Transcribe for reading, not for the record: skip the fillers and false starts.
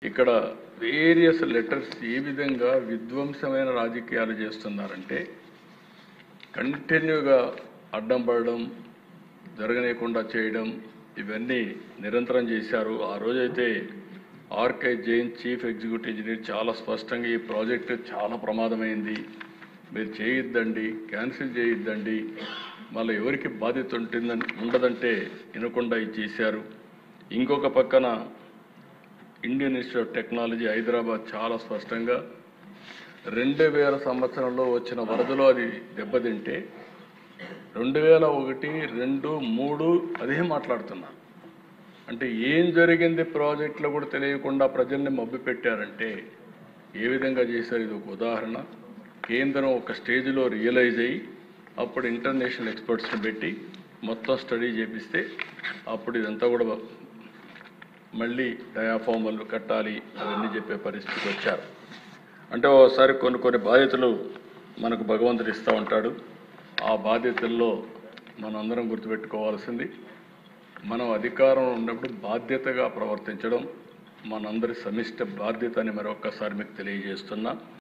ఇక్కడ various letters ఏ విధంగా విధ్వంసమైన రాజకీయాలు చేస్తున్నారంటే కంటిన్యూగా అడ్డం పడడం, జరగనీయకుండా చేయడం, ఇవన్నీ నిరంతరం చేశారు. ఆ రోజైతే RK Jain chief executive engineer చాలా స్పష్టంగా ఈ ప్రాజెక్టు చాలా ప్రమాదమైంది, మీరు చేయొద్దండి, క్యాన్సిల్ చేయొద్దండి, మళ్ళీ ఎవరికి బాధ్యత ఉండదంటే వినకుండా ఇది చేశారు. ఇంకొక పక్కన Indian institute of technology Hyderabad చాలా స్పష్టంగా 2000 సంవత్సరంలో వచ్చిన వరదలో అది దెబ్బతింటే 2001, 2, 3 అదే మాట్లాడుతున్నారు. అంటే ఏం జరిగింది ప్రాజెక్టులో కూడా తెలియకుండా ప్రజల్ని మభ్యపెట్టారంటే ఏ విధంగా చేశారు? ఇది ఒక ఉదాహరణ. కేంద్రం ఒక స్టేజ్లో రియలైజ్ అయ్యి అప్పుడు ఇంటర్నేషనల్ ఎక్స్పర్ట్స్ని పెట్టి మొత్తం స్టడీ చేపిస్తే అప్పుడు ఇదంతా కూడా మళ్ళీ డయాఫార్మల్ కట్టాలి అవన్నీ చెప్పే పరిస్థితికి వచ్చారు. అంటే ఓసారి కొన్ని బాధ్యతలు మనకు భగవంతుడు ఇస్తూ ఉంటాడు. ఆ బాధ్యతల్లో మనందరం గుర్తుపెట్టుకోవాల్సింది, మనం అధికారం ఉన్నప్పుడు బాధ్యతగా ప్రవర్తించడం మనందరి సమిష్ట బాధ్యత అని మరొక్కసారి మీకు తెలియజేస్తున్నా.